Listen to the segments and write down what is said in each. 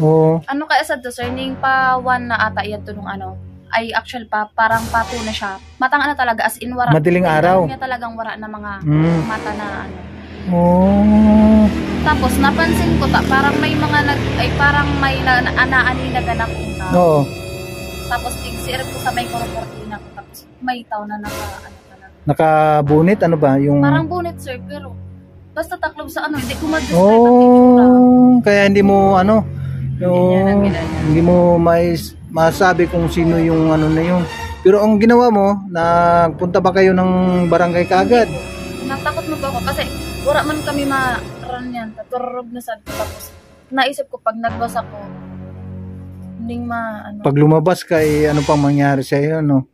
Oo. Ano kaya sa to, sir, ning pa one na ata yan to nung ano, ay actual pa, parang pato na siya. Matang ano talaga, as in wara. Madaling araw. Niya talagang wara na mga mata na ano. Oh. Tapos napansin ko parang may mga parang may anaani na ganap na. Oo. Tapos tigsir ko sa may korportina ko, tapos may tao na talaga. Nakabunit ano ba yung Parang bunit, sir, pero basta taklob sa ano, hindi ko ma-describe ang itsura. Kaya hindi mo ano, hindi mo masabi kung sino yung ano na yun. Pero ang ginawa mo, nagpunta ba kayo ng barangay kaagad? Natakot mo ba ako? Kasi wala man kami ma-run yan. Taturog na sad ko. Tapos naisip ko pag nagbas ako, hindi ano. Pag lumabas ka, ano pang mangyari sa iyo, no?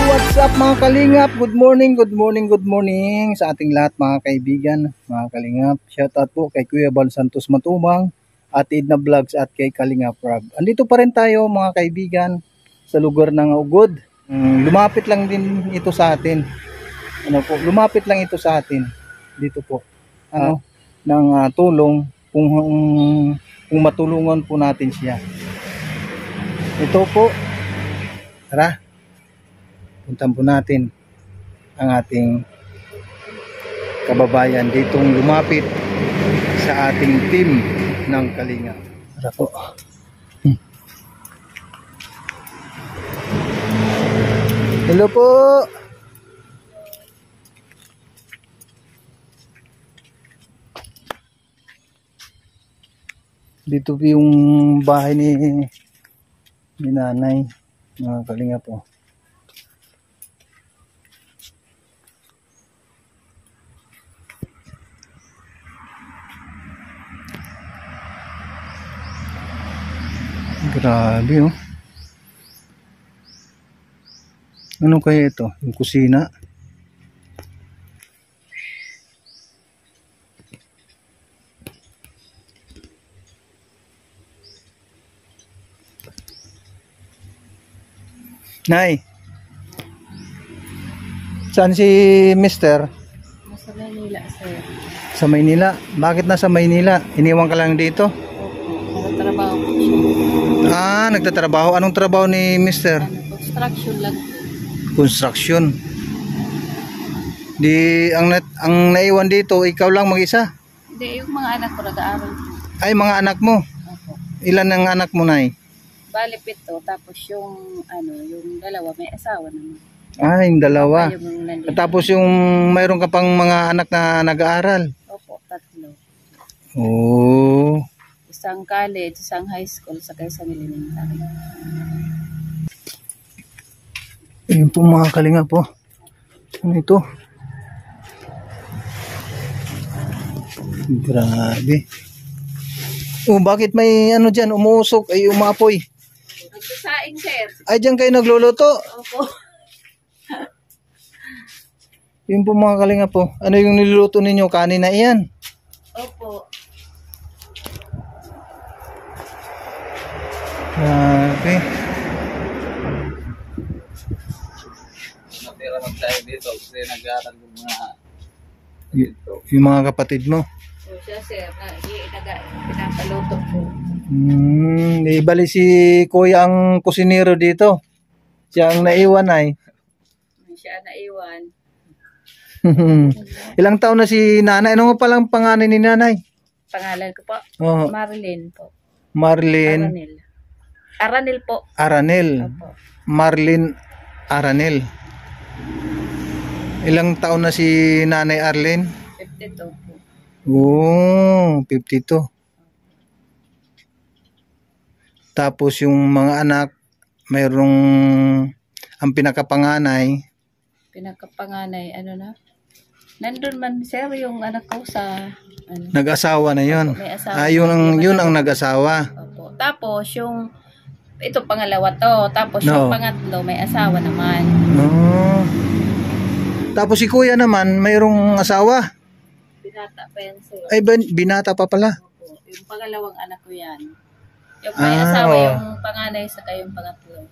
What's up mga kalingap? Good morning, good morning, good morning sa ating lahat mga kaibigan, mga kalingap. Shout out po kay Kuya Bal Santos Matubang, at Edna Vlogs at kay Kalingap Rob. Andito pa rin tayo mga kaibigan sa lugar ng Ugod. Lumapit lang din ito sa atin. Ano po, lumapit lang ito sa atin. Dito po. Ng tulong kung matulungan po natin siya. Ito po. Tara. Puntan po natin ang ating kababayan ditong lumapit sa ating team ng Kalingap. Tara po. Hello po. Dito po yung bahay ni nanay, mga Kalingap po. Grabe oh. Ano kaya ito? Yung kusina? Nay, saan si Mister? Nasa Maynila, sir. Sa Maynila? Bakit nasa Maynila? Iniwan ka lang dito? Opo, nagtatrabaho po siya. Nagtatrabaho. Anong trabaho ni Mister? Construction lang po. Construction. Ang naiwan dito, ikaw lang mag-isa? Hindi, yung mga anak ko nag-aaral po. Ay, mga anak mo? Opo. Ilan ang anak mo, Nay? Bali 7, tapos yung dalawa may asawa naman. Yung dalawa. Yung Tapos yung mayroon ka pang mga anak na nag-aaral? Opo, 3. Oo. Isang college, isang high school, saka isang elementary. Ayun po mga Kalingap po. Ano ito? Grabe. Bakit may ano dyan, umuusok, ay umapoy? Nagsasaing, sir. Ay, dyan kayo nagluluto? Opo. Yun po mga Kalingap po. Ano yung niluluto ninyo? Kanin na iyan? Opo. Grabe. Natira lang tayo dito kasi nag-aaral yung Yung mga kapatid mo? So, siya, sir, pinapaluto po. Ibali si Kuya ang kusinero dito. Siya ang naiwan ay. Siya naiwan. Ilang taon na si nanay? Ano nga palang pangalan ni nanay? Pangalan ko po? Marilyn po. Marlene. Aranel po. Aranel. Opo. Marlene Aranel. Ilang taon na si nanay Arlene? 52 po. 52. Tapos yung mga anak, mayroong ang pinakapanganay, ano na? Nandun man, sir, yung anak ko sa nag-asawa na yun. Opo, may asawa. Yun ang nag-asawa. Opo. Tapos ito pangalawa to. Tapos yung pangatlo, may asawa naman. Tapos si Kuya naman, mayroong asawa. Binata pa yan, sir. Ay, binata pa pala. Opo. Yung pangalawang anak ko yan. Yung may asawa, yung panganay, saka yung pangatlo.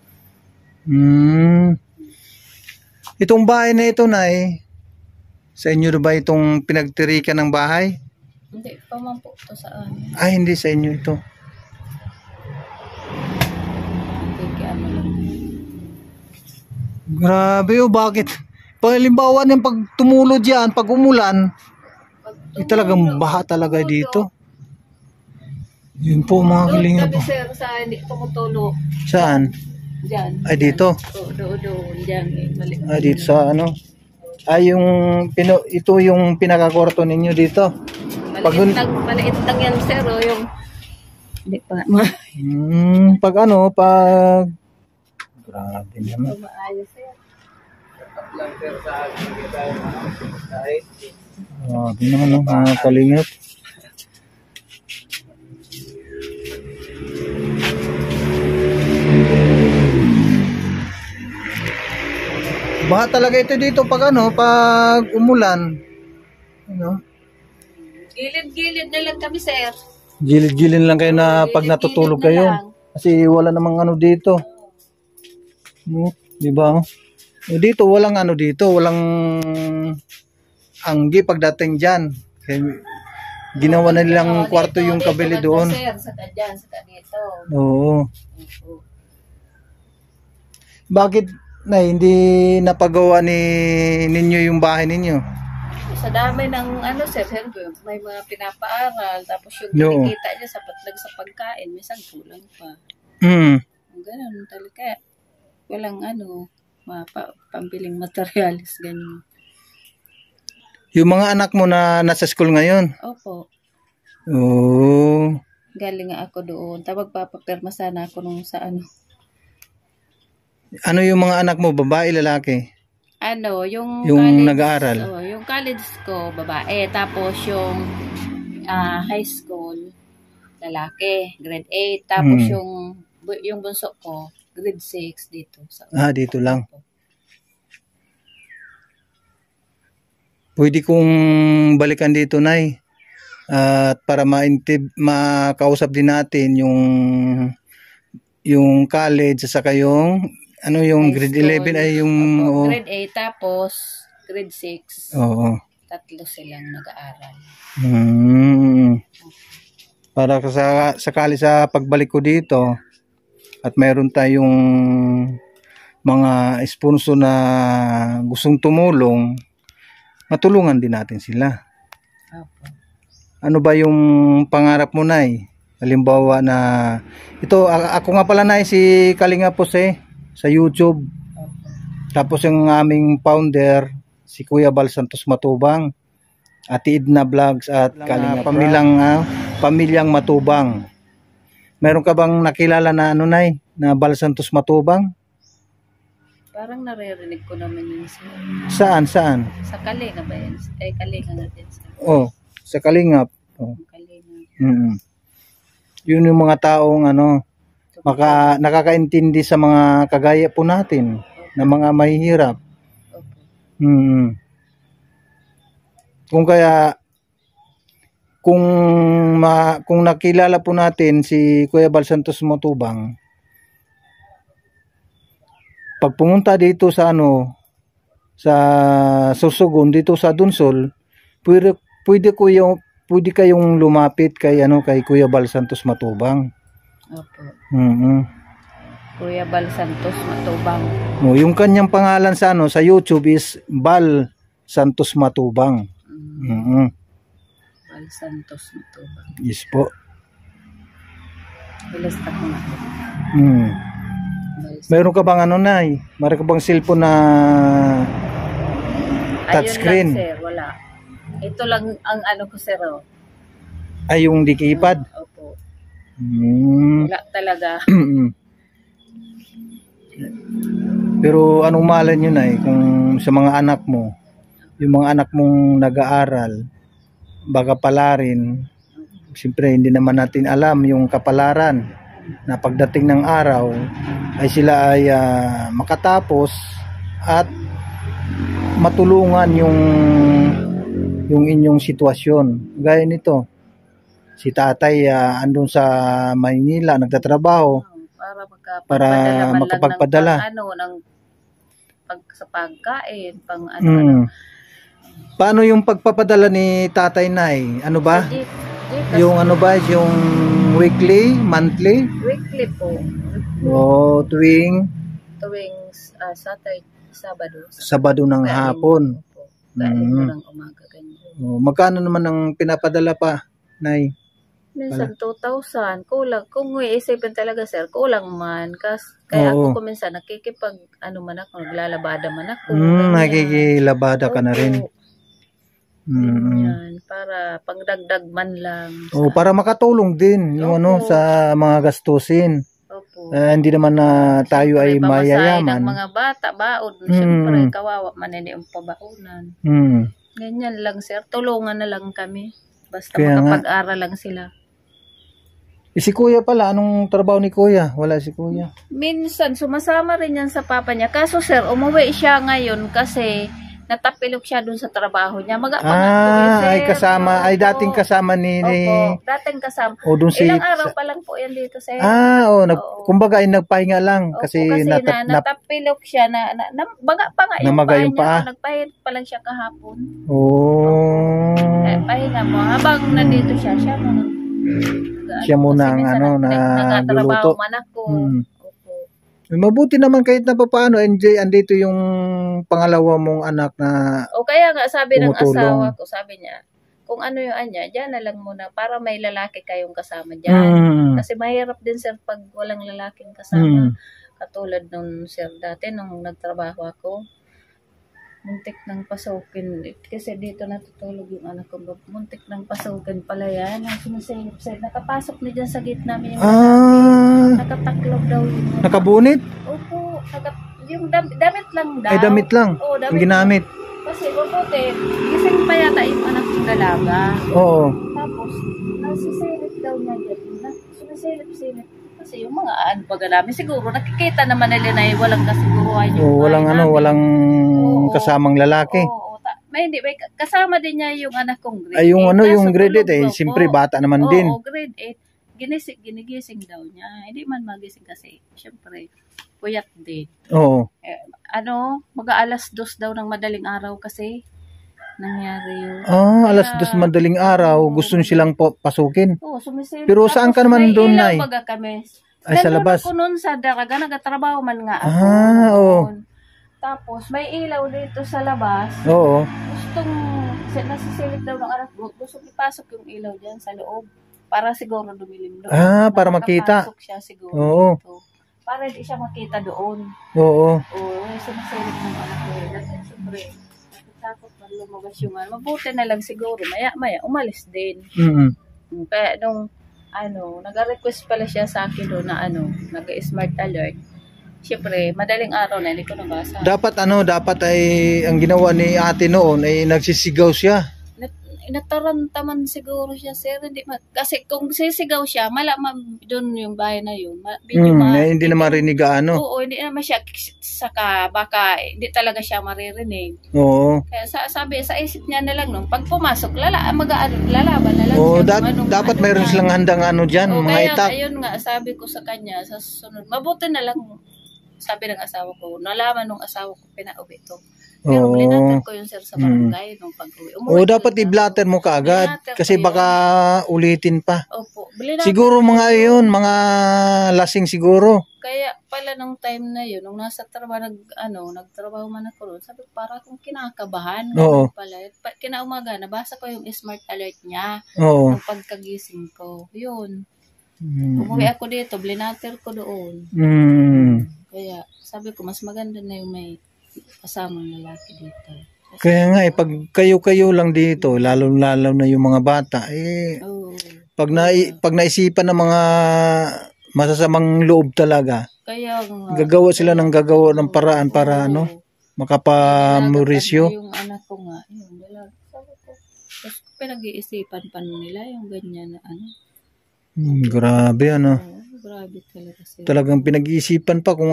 Itong bahay na ito, Nay, sa inyo ba itong pinagtirikan ng bahay? Hindi pa man po ito sa amin. Ay, hindi sa inyo ito. Hindi kaya ano lang. Grabe bakit? Pag halimbawa ng pag tumulod yan, pag umulan, talagang baha talaga dito. Yun po mga kalingap. Kami sir sa hindi tumutulo. Saan? Diyan. Ay, dito. Doon. Diyan. Mali. Ay, dito sa ano? Ay, ito yung pinakakwarto ninyo dito. Maliit lang yan sir. O, yung hindi pa nga. Pag ano, pag grabe naman. Maayos sir. Lang sir sa akin kita kahit Grabe naman mga kalingap. Baha talaga ito dito pag ano, pag umulan. Ano? Gilid-gilid na lang kami sir. Gilid-gilid lang kayo na pag natutulog kayo. Kasi wala namang ano dito. Di ba? Dito walang ano dito, walang anggi pagdating diyan. Ginawa na nilang kwarto yung kabili doon. Sir, sa dyan, sa dito. Oo. Bakit na hindi napagawa ninyo yung bahay ninyo? Sa dami ng ano sir, may mga pinapaaral, tapos yung No. kinikita niya sapat lang sa pagkain, minsan kulang pa. Ganun talaga. Walang ano, pambiling materialis, ganyan. Yung mga anak mo na nasa school ngayon? Opo, Oo. galing nga ako doon. Tapos papapirma sana ako nung sa ano. Ano yung mga anak mo, babae, lalaki? Ano, yung Yung college, nag-aaral? yung college ko, babae. Tapos yung high school, lalaki, grade 8. Tapos yung bunso ko, grade 6 dito. Dito lang. Pwede kong balikan dito, Nay. At para makausap din natin yung college sa yung ano yung High grade school. 11 ay yung Opo, grade 8 tapos grade 6. Oo. Tatlo silang nag-aaral. Para sakali sa pagbalik ko dito at mayroon tayong mga sponsor na gustong tumulong, matulungan din natin sila. Opo. Ano ba yung pangarap mo, Nay? Halimbawa na ito, ako nga pala, Nay, si Kalinga Pose sa YouTube. Opo. Tapos yung aming founder si Kuya Bal Santos Matubang, Ate Edna Vlogs at Kalinga pamilyang Matubang. Meron ka bang nakilala na ano, Nay, na Bal Santos Matubang? Parang naririnig ko naman yun Saan? sa Kalinga ba yan? Ay, Kalinga natin sa Sa Kalingap. Kalinga. Yun yung mga taong ano, nakakaintindi sa mga kagaya po natin na mga mahihirap. Opo. Kung nakilala po natin si Kuya Bal Santos Matubang, pag pumunta dito sa sa Sorsogon, dito sa Dunsol, pwede kayong lumapit kay Kuya Bal Santos Matubang. Opo. Kuya Bal Santos Matubang. Yung kanyang pangalan sa YouTube is Bal Santos Matubang. Bal Santos Matubang. Yes po. Ilista ko na. Meron ka bang Nay? Meron ka bang cellphone na touchscreen? Ayun lang, sir. Wala. Ito lang ang ko, sir. Ay, yung di keypad? Opo. Wala talaga. Pero anong malay nyo, Nay, kung sa mga anak mo, yung mga anak mong nag-aaral, baka pala rin, siyempre hindi naman natin alam yung kapalaran na pagdating ng araw ay sila ay makatapos at matulungan yung inyong sitwasyon. Gaya nito, si tatay andun sa Maynila nagtatrabaho Para Para man lang makapagpadala. ng ng sa pagkain, pang Paano yung pagpapadala ni Tatay Nay? Ano ba? Yung ano ba? Yung weekly, monthly? Weekly po. O tuwing Saturday, Sabado. Sabado ng hapon. Galing mo ng umaga ganyan. Magkano naman ang pinapadala pa, Nay? Minsan 2,000, kulang. Kung iisipin talaga sir, kulang man. Kaya ako kuminsan nakikipag, man ako, naglalabada man ako. Nakikilabada ka na rin. Yan, para pangdagdag man lang. Para makatulong din yung sa mga gastusin. Opo. Hindi naman na tayo ay mayayaman. Ng mga bata, baon. Siyempre, kawawa man yung pabaunan. Ganyan lang sir, tulungan na lang kami. Basta makapag-aral lang sila. Si Kuya pala, anong trabaho ni Kuya? Wala si Kuya. Minsan, sumasama rin yan sa papa niya. Kaso sir, umuwi siya ngayon kasi natapilok siya dun sa trabaho niya. Ay kasama, ay dating kasama ni... Opo, dating kasama. Ilang araw pa lang po yan dito sir. Kumbaga ay nagpahinga lang. Kasi natapilok siya baga pa nga yung paa niya. Nagpahinga pa lang siya kahapon. Pahinga mo. Habang nandito siya muna ang nagluluto. Mabuti naman kahit na papaano, andito yung pangalawa mong anak na kaya nga sabi ng asawa ko, sabi niya, kung ano yung anya, dyan na lang muna para may lalaki kayong kasama dyan. Kasi mahirap din sir pag walang lalaking kasama. Katulad nung sir dati nung nagtrabaho ako. Muntik ng pasukin. Kasi dito natutulog yung anak ko. Muntik ng pasukin pala yan. Nakapasok na dyan sa gate namin. Nakataklog daw. Nakabunit? Opo. Yung damit lang daw. Ay, damit lang? Yung ginamit? Kasi mabuti, gising pa yata yung anak ng dalaga. Tapos, nasisilip daw niya dyan. Sumisilip-silip. Kasi yung mga baga namin, siguro nakikita naman nila na walang kasiguruhan yung walang kasamang lalaki. May kasama din niya yung anak kong grade 8. Ay, yung grade 8 siyempre bata naman din. Grade 8. Ginigising daw niya. Hindi man magising kasi, siyempre, puyat din. Mag-aalas 2 daw ng madaling araw kasi nangyari yun. Alas 2 madaling araw, gusto silang pasukin. Sumisilip. Pero saan ka naman doon, Nay? May ilaw kami. Ay, sa labas. Nandun ako noon sa Daraga, nagtatrabaho man nga ako. Tapos, may ilaw dito sa labas. Gustong, nasisilip daw ng anak, gusto ipasok yung ilaw dyan sa loob. Para siguro dumilim doon. Para makita. Nakapasok siya siguro dito. Para hindi siya makita doon. Sinisilip ng anak ko. Siyempre, takot na lumabas yung mabuti na lang siguro. Maya, umalis din. Kaya nung, nag-request pala siya sa akin doon na nag-smart alert. Siyempre, madaling araw na, hindi ko nabasa. Dapat ay, ang ginawa ni ate noon ay nagsisigaw siya. Natarantaman siguro siya, sir. Kasi kung sisigaw siya, doon yung bahay na yun. Hindi na marinig hindi naman siya. Saka baka hindi talaga siya maririnig. Kaya sabi, sa isip niya na lang, pag pumasok, lalaban na lang siya. Dapat mayroon silang handang dyan, mga itak. Ayun nga, sabi ko sa kanya, sa susunod, mabuti na lang, sabi ng asawa ko, nalaman ng asawa ko, pinauwi to. Pero blinater ko yun sir sa barangay nung pag-uwi. Dapat i-blatter mo kaagad kasi baka ulitin pa. Siguro mga lasing siguro. Kaya pala nung time na yun, nung nasa trabaho, nagtrabaho man ako ron, sabi para akong kinakabahan. Kinaumaga, nabasa ko yung smart alert niya nung pagkagising ko. Yun. Umuwi ako dito, blinater ko doon. Kaya sabi ko, mas maganda na yung may kasamang lalaki dito. Kaya nga pag kayo-kayo lang dito, lalo-lalo na yung mga bata, pag naisipan ng mga masasamang loob talaga, gagawa sila ng paraan para makapamurisyo. Yung anak ko nga, yun, tapos pinag-iisipan pa nila yung ganyan na grabe grabe talaga sila. Talagang pinag-iisipan pa kung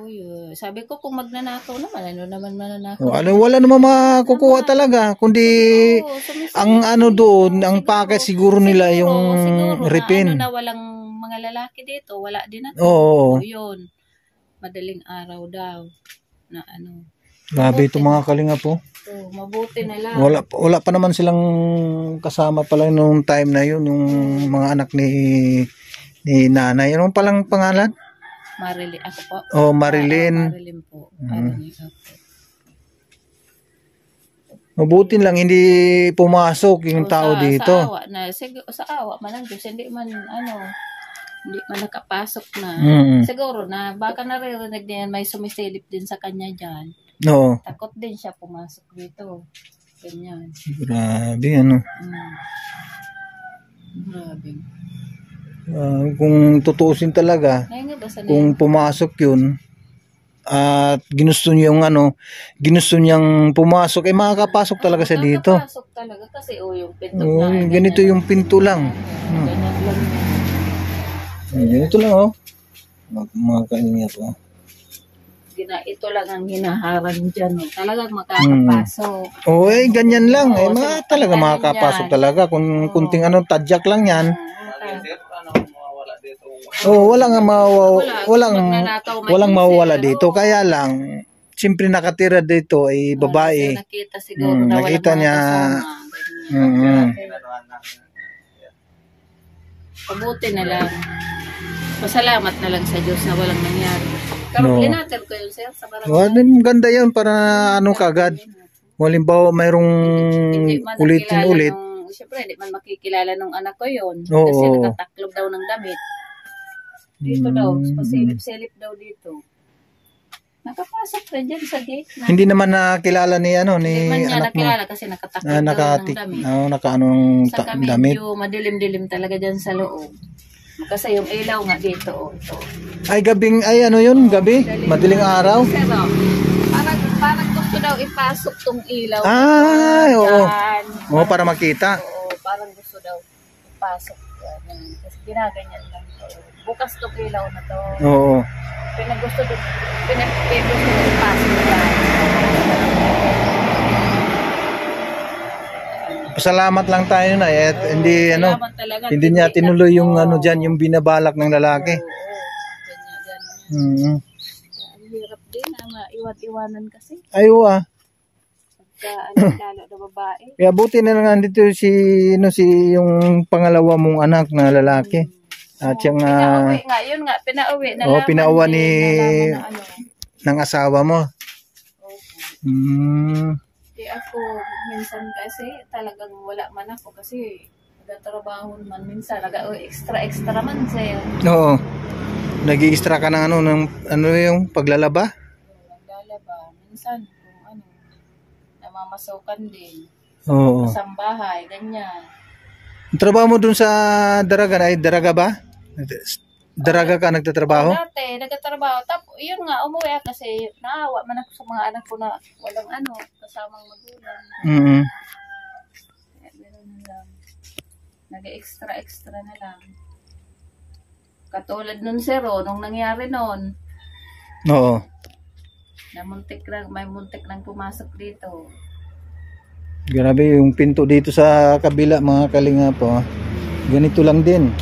yun. Sabi ko kung magnanakaw naman, naman mananakaw. Wala naman makukuha talaga, kundi ang doon, ang packet siguro nila yung siguro ripin. Na walang mga lalaki dito, wala din na to. Oo. O yun, madaling araw daw na ano. Grabe ito mga kalingap po. So, mabuti na lang. Wala pa naman silang kasama pala nung time na yun, yung mga anak ni nanay. Anong palang pangalan? Marilyn, ako po. Oh, Marilyn. Marilyn po. Marilyn ako. Mabuti lang hindi pumasok yung tao dito. Sa awa na, sa awa man ang Diyos, hindi man nakapasok na. Siguro na, baka naririnig niya may sumisilip din sa kanya dyan. Oo. Takot din siya pumasok dito. Ganyan. Grabe, ano. Grabe. Kung tutuusin talaga, kung pumasok yun, at ginusto niyang pumasok, makakapasok talaga siya dito. Makakapasok talaga kasi yung pinto na. Ganito yung pinto lang. Ganito lang, mga kanya po. Ito lang ang hinaharang dyan. Talagang makakapasok. Ganyan lang. Talaga makakapasok talaga. Kung kunting tadyak lang yan. Walang mawawala dito. Kaya lang, siyempre nakatira dito ay babae. Nakita siguro na nakita niya. Pabuti na lang. Pasalamat na lang sa Diyos na walang nangyari. Pero linater ko yun, sir, sa barangay. Ganda yan para kagad. Halimbawa, mayroong ulitin ulit. Siyempre, hindi man makikilala nung anak ko yun. Kasi nakataklob daw ng damit. Dito daw, pasilip-silip daw dito. Nakapasok na dyan sa gate. Hindi naman nakilala ni Hindi man niya anak mo. nakilala kasi nakataklob daw ng damit. Nakaanong Saka damit. medyo madilim-dilim talaga dyan sa loob. Kasi yung ilaw nga dito, ito. Ay, gabi? Madaling araw? Pero, parang gusto daw ipasok tong ilaw. Oo, para makita. Oo, parang gusto daw ipasok. Kasi ginaganyan lang to. Bukas tong ilaw na to. Oo. Gusto ipasok yan. Pasalamat lang tayo na hindi niya tinuloy yung diyan yung binabalak ng lalaki. Ang hirap din na maiwan-iwanan kasi. Aywa. Lalo na babae. Kaya buti na lang nandito si yung pangalawa mong anak na lalaki. At yung pinauwi na. Pinauwi ng asawa mo. Ako, minsan kasi talagang wala man ako kasi nagtatrabaho man minsan, extra man sa'yo. Oo. Nag-i-extra ka ng yung paglalaba? Naglalaba. Minsan, kung namamasukan din. Oo. Sa bahay, ganyan. Ang trabaho mo dun sa Daraga, ay Daraga ba? Daraga ka nagtatrabaho? Dati, nagtatrabaho. Tapos, yun nga, umuwi kasi naawa man ako sa mga anak ko na walang kasamang magulang. Gano'n na lang. Nag-extra na lang. Katulad nun, sir, nung nangyari nun. Oo. May muntik lang pumasok dito. Grabe yung pinto dito sa kabila, mga kalinga po. Ganito lang din.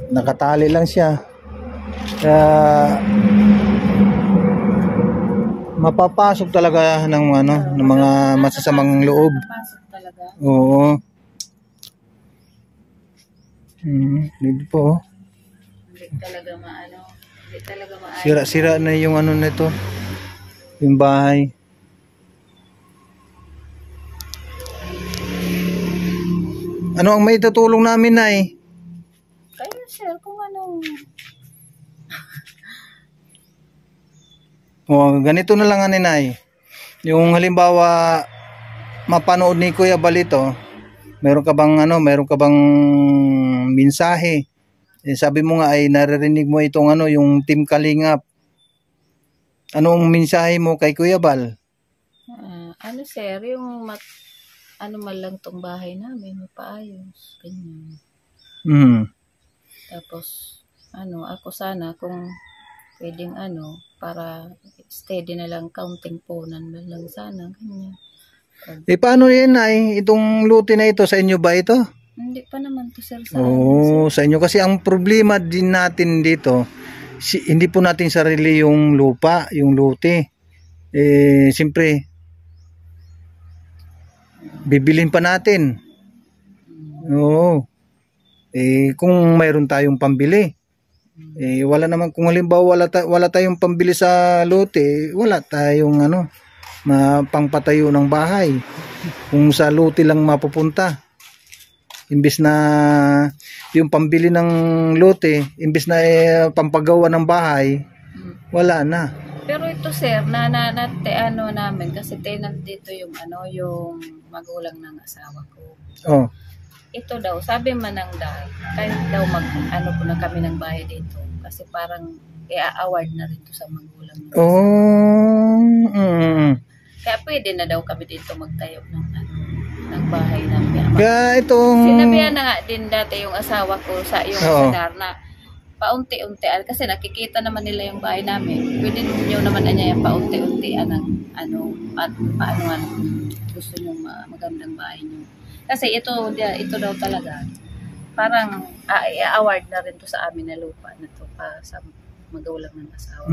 Nakatali lang siya. Kaya mapapasok talaga ng mga masasamang loob. Mapapasok talaga. Oo. Dito po. Hindi talaga maayos. Sira-sira na yung nito. Yung bahay. Ano ang may tutulong namin, Nay? Kayo, sir, kung anong... Ganito na lang, Nay. Yung halimbawa, mapanood ni Kuya Balito, meron ka bang mensahe? Sabi mo nga ay naririnig mo itong yung Team Kalingap. Anong mensahe mo kay Kuya Bal? Sir, yung man lang tong bahay namin, mapaayos, ganyan. Tapos, ako sana kung pwedeng para steady na lang, counting punan man lang sana, ganyan. Paano yan ay? Itong luti na ito, sa inyo ba ito? Hindi pa naman to sir. Sa sa inyo. Kasi ang problema din natin dito, hindi po natin sarili yung lupa, yung luti. Siyempre, bibilin pa natin. Oo. Kung mayroon tayong pambili. Wala naman, kung halimbawa wala tayong pambili sa lote, wala tayong pangpatayo ng bahay. Kung sa lote lang mapupunta, imbis na yung pambili ng lote, imbis na pampagawa ng bahay, wala na. Pero ito sir, namin kasi tenant dito yung yung magulang ng asawa ko. Oh. Ito daw, sabi man ng dahil, kahit daw po na kami ng bahay dito. Kasi parang i-award na rin to sa magulang. Kaya pwede na daw kami dito magtayo ng bahay namin. Kaya itong... Sinabihan na nga din dati yung asawa ko sa yung sadar na paunti-untian. Kasi nakikita naman nila yung bahay namin. Pwede nyo naman niya yung paunti-untian ng paano gusto nyo magandang bahay nyo. Kasi ito daw talaga, parang i-award na rin to sa amin na lupa na to pa sa magulang ng asawa.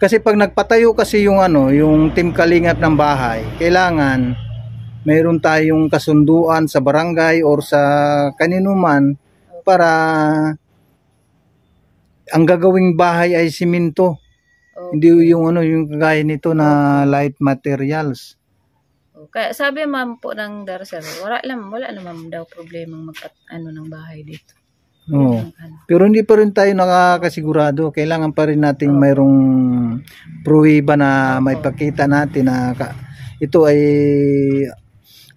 Kasi pag nagpatayo kasi yung yung Team Kalingap ng bahay, kailangan mayroon tayong kasunduan sa barangay or sa kanino man para ang gagawing bahay ay simento. Hindi yung yung kagaya nito na light materials. Kaya sabi ma'am po ng Darcel, wala naman daw problemang ng bahay dito. Pero hindi pa rin tayo nakakasigurado. Kailangan pa rin nating mayroong pruweba na may pakita natin na ito ay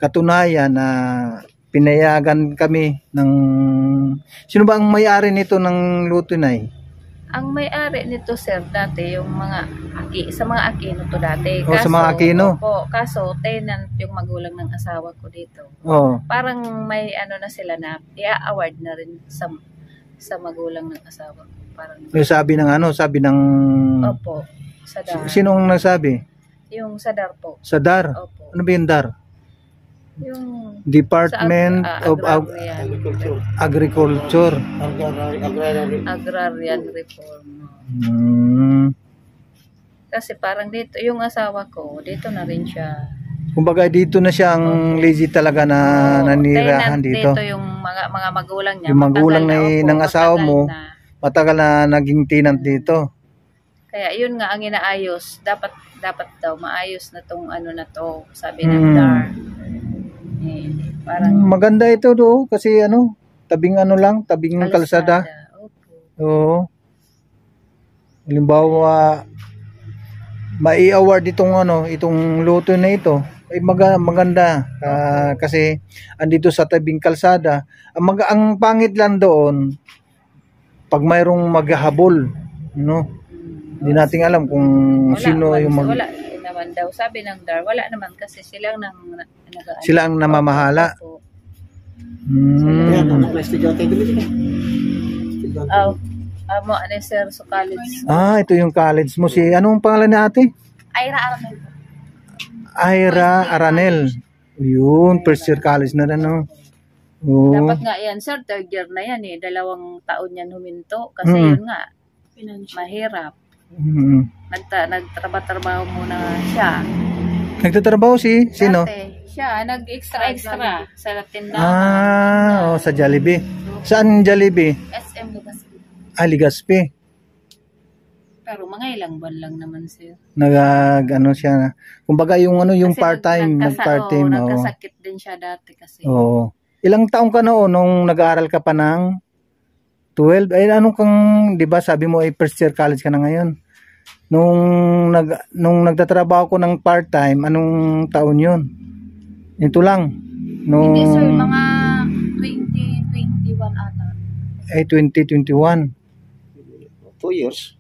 katunayan na pinayagan kami ng... Sino ba ang may-ari nito ng Lutunay? Ang may-ari nito sir dati yung sa mga Aquino to dati. Sa mga Aquino? Kaso tenant yung magulang ng asawa ko dito. Parang may na sila na i-award na rin sa magulang ng asawa ko. Parang sabi ng Opo, Sadar. Sinong nagsabi? Yung Sadar po. Sadar? Opo. Ano ba yung Dar? Yung Department of Agriculture. Agrarian Reform. Kasi parang dito, yung asawa ko, dito na rin siya. Kumbaga dito na siya ang legit talaga na nanirahan dito. Dito yung mga magulang niya. Yung magulang ng asawa mo, matagal na naging tenant dito. Kaya yun nga ang inaayos. Dapat daw maayos na tong na to, sabi ng DAR. Parang maganda ito kasi tabing tabing kalsada. Oo. Halimbawa mai-award itong luto na ito ay maganda kasi andito sa tabing kalsada. Ang pangit lang doon pag mayroong maghahabol, hindi natin alam kung sino yung wala naman daw sabi ng DAR, wala naman kasi sila ang namamahala. Sir, so college. Ito yung college mo. Anong pangalan ni ate? Ira Aranel. Ira Aranel. Yun, first year college na rin. Dapat nga yan, sir, third year na yan 2 taon yan huminto. Kasi yun nga, mahirap. Nagtrabaho muna siya. Nagtatrabaho sino? Dati, siya, nag-extra sa tindahan. Sa Jollibee. Saan Jollibee? SM Legazpi. Legazpi. Pero mga ilang buwan lang naman siya. Siya. Kumbaga yung part-time, nagkasakit din siya dati kasi. Ilang taong ka nung nag-aaral ka pa ng 12? Ay di ba sabi mo ay first year college ka na ngayon? Nung nagtatrabaho ko ng part-time, anong taon 'yun? Ito lang. Hindi sir, mga 2021 ata. 2021. 2 years.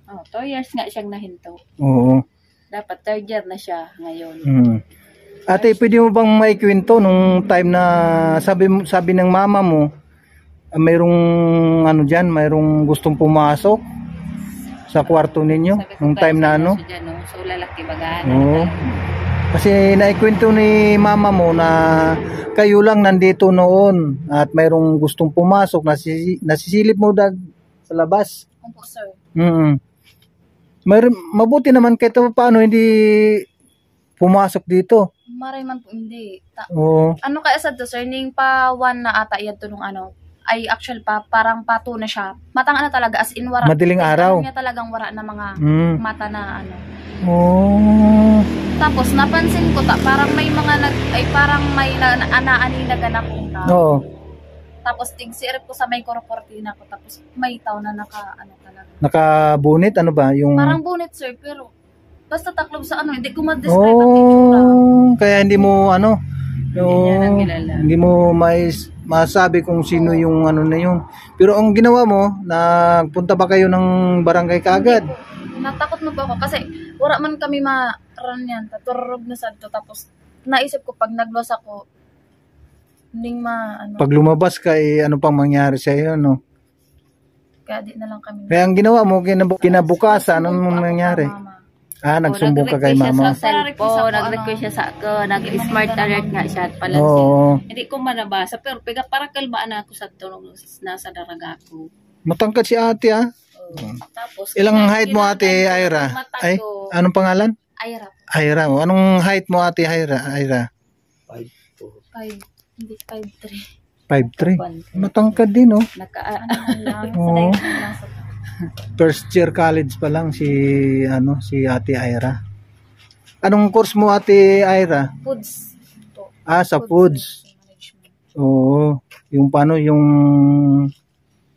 2 years nga siyang nahinto. Oo. Dapat third year na siya ngayon. Ate, pwede mo bang maikwento nung time na sabi ng mama mo, mayroong mayroong gustong pumasok sa kwarto ninyo nung time na So lalaki bagaan. Kasi naikwento ni mama mo na kayo lang nandito noon at mayroong gustong pumasok, nasisilip mo sa labas. Opo, sir. Mabuti naman kahit paano hindi pumasok dito. Maray man po, hindi. Oo. Ano kaya sa to, sir? Ning pa 1 na ata yan to nung ano, ay actual pa, parang pato na siya. Matang ano talaga, as in wara. Madaling araw. Ano niya talagang wara na mga mata na ano. Oh. Tapos napansin ko parang may mga parang may anaani na ganap kong tao. Oo. Tapos tigsirip ko sa may korportina ko, tapos may tao na ano talaga. Naka-bonnet ano ba yung Parang bonnet, sir, pero basta taklob sa ano, hindi ko ma-describe ang itsura. Kaya hindi mo ano, hindi mo masabi kung sino yung ano na yun. Pero ang ginawa mo, nagpunta ba kayo ng barangay kaagad? Natakot na po ako kasi wala man kami ma-run yan. Taturog na sa to. Tapos naisip ko pag naglos ako, hindi ano. Pag lumabas ka, ano pang mangyari sa iyo, no? Kaya di na lang kami. Kaya ang ginawa mo, kinabukasan, anong nangyari? Nagsumbong ka kay mama. Nag-request siya sa ako, nag-smart alert nga siya at pala hindi ko manabasa, pero para kalmaan ako sa tulong nasa daraga ko. Matangkad si ate, Tapos, ilang height mo ate Ira? Ay, anong pangalan? Ira. Ira. Anong height mo ate Ira? 5'3". Matangkad din, oh. First year college pa lang si ate Ira. Anong course mo ate Ira? Foods. Sa foods. Oo. Yung paano yung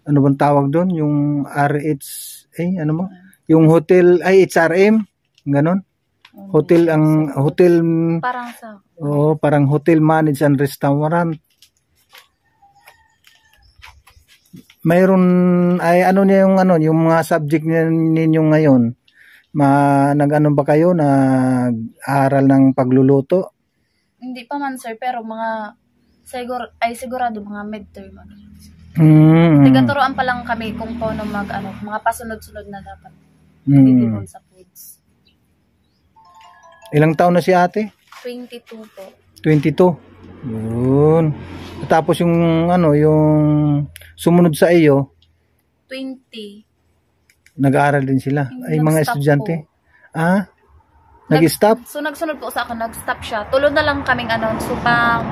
ano bang tawag doon? Yung ano mo? Yung hotel, HRM, ganon. Hotel parang sa parang hotel manage and restaurant. Mayroon ano niya yung mga subject ninyo ngayon. Nag-ano ba kayo, nag-aral ng pagluluto? Hindi pa man, sir, pero sigurado mga midterm. Tigaturoan pa lang kami kung paano mga pasunod-sunod na dapat. Hindi sa foods. Ilang taon na si ate? 22 po. 22. Yun. Tapos yung yung sumunod sa iyo 20. Nag-aaral din sila. Ay mga estudyante. Nag-stop? So nagsunod po sa akin, nag-stop siya. Tulo na lang kaming so pang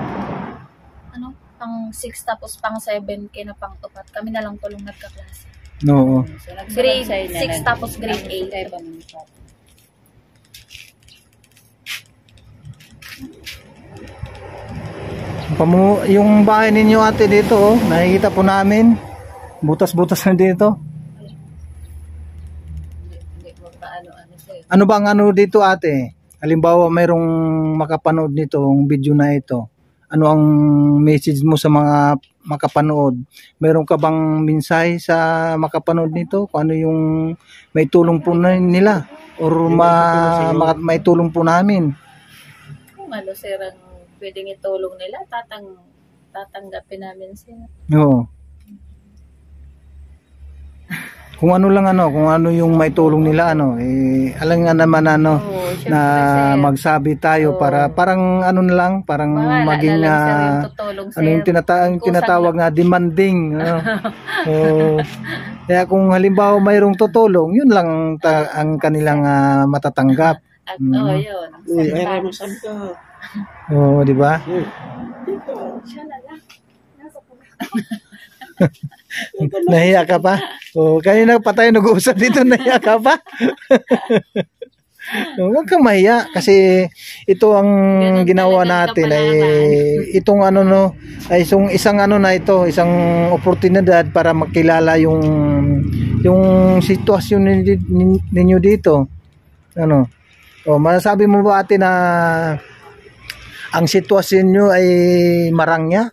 6 tapos pang 7 kaya na pang 4. Kami na lang tulong nagkaklase. Oo. So, grade 6 tapos grade 8. Yung bahay ninyo ate dito, nakikita po namin. Butas-butas na dito. Ano bang dito ate? Halimbawa mayroong makapanood nitong video na ito. Ano ang message mo sa mga makapanood? Meron ka bang mensahe sa makapanood nito? Kung ano yung may tulong po nila? Or may tulong po namin? Kung sir, ang pwedeng itulong nila, tatanggapin namin sila. Oo. Kung ano lang kung ano yung may tulong nila alam nga naman na magsabi tayo para parang na lang, parang maging yung tinatawag na demanding. Kaya kung halimbawa mayroong tutulong, yun lang ang kanilang matatanggap. Yun. Ay, masabi ka. Di ba? Nahiya ka pa? Kanina pa tayo nag-uusap dito, nahiya ka pa? Huwag kang mahiya kasi ito ang ginawa natin ay itong ay isang oportunidad para makilala yung sitwasyon ninyo dito. Masasabi mo ba ate na ang sitwasyon nyo ay marangya?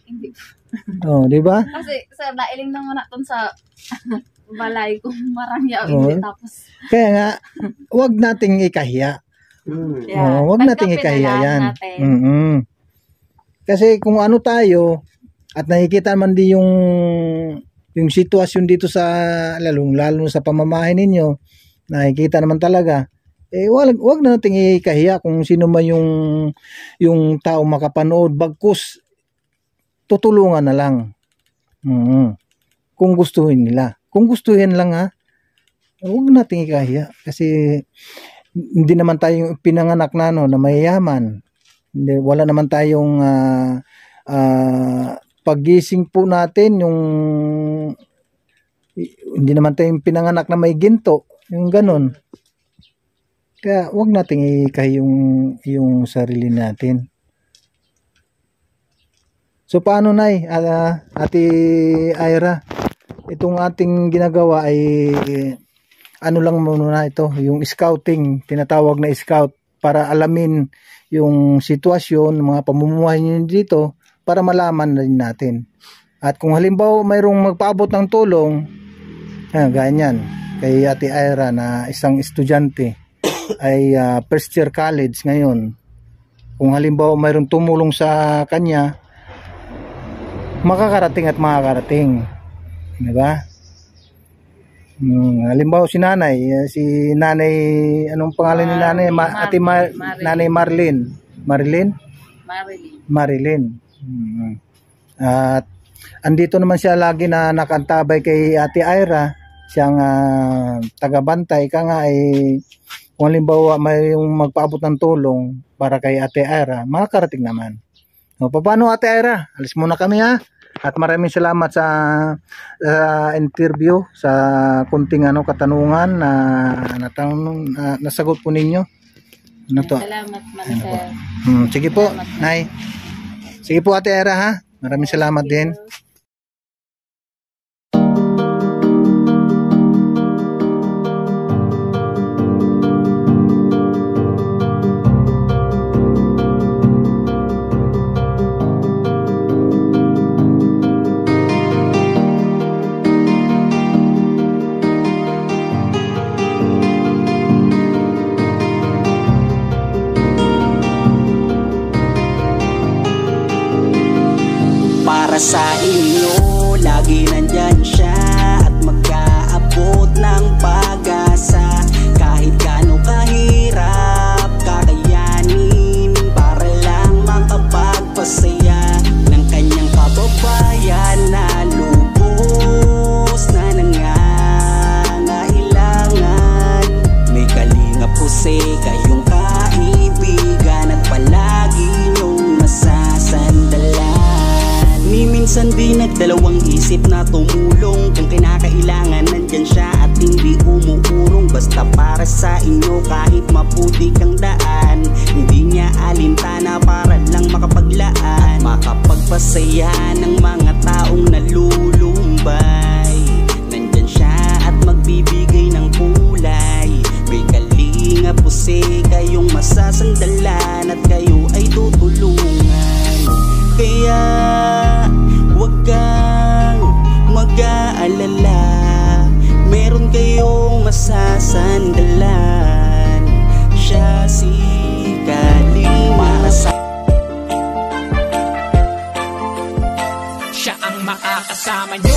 Hindi. Di ba? Kasi sir, nailing naman natin sa balay kung marangya o hindi. Tapos kaya nga, wag nating ikahiya. Wag nating ikahiya yan. Kasi kung tayo at nakikita man din yung sitwasyon dito sa lalo sa pamamahay ninyo, nakikita naman talaga wag na nating ikahiya kung sino man yung tao makapanood, bagkus tutulungan na lang. Kung gustuhin nila. Kung gustuhin lang ha, huwag nating ikahiya kasi hindi naman tayong pinanganak na mayayaman. Wala naman tayong paggising po natin hindi naman tayong pinanganak na may ginto, yung ganun. Kaya wag nating ikahiya yung sarili natin. So paano Nay, Ate Ira, itong ating ginagawa ay ano lang muna ito, yung scouting, tinatawag na scout, para alamin yung sitwasyon, mga pamumuhay nyo dito, para malaman na rin natin. At kung halimbawa mayroong magpaabot ng tulong, ganyan, kay Ate Ira na isang estudyante, ay first year college ngayon, kung halimbawa mayroong tumulong sa kanya, makakarating at makakarating. Diba? Halimbawa si nanay, anong pangalan ni nanay? Nanay Marilyn. At andito naman siya lagi na nakantabay kay Ate Ira, siyang tagabantay. Kung halimbawa may yung magpaabot ng tulong para kay Ate Ira, makakarating naman. O, paano Ate Ira? Alis muna kami ha. At maraming salamat sa interview, sa kunting katanungan na nasagot po ninyo. Salamat man sir. Sige po, Nay. Sige po Ate Ira ha. Maraming salamat din. Para sa inyo, lagi nandyan siya at mag-aabot ng pag-asa. Kahit gaano kahirap, kakayanin para lang makapagpasaya ng kanyang kababayan na lubos na nangangailangan. May Kalinga Jose, kayong kaibigan at palagi niyong masasandalan. Minsan di nagdalawang isip na tumulong, kung kinakailangan nandyan siya at hindi umuurong. Basta para sa inyo kahit maputi kang daan, hindi niya alintana para lang makapaglaan, makapagpasaya ng mga taong nalulumbay. Nandyan siya at magbibigay ng kulay. May Kalinga Jose, kayong masasandalan at kayo ay tutulungan. Kaya huwag kang mag-aalala, meron kayong masasandalan. Siya si Kalinga. Siya ang makakasama nyo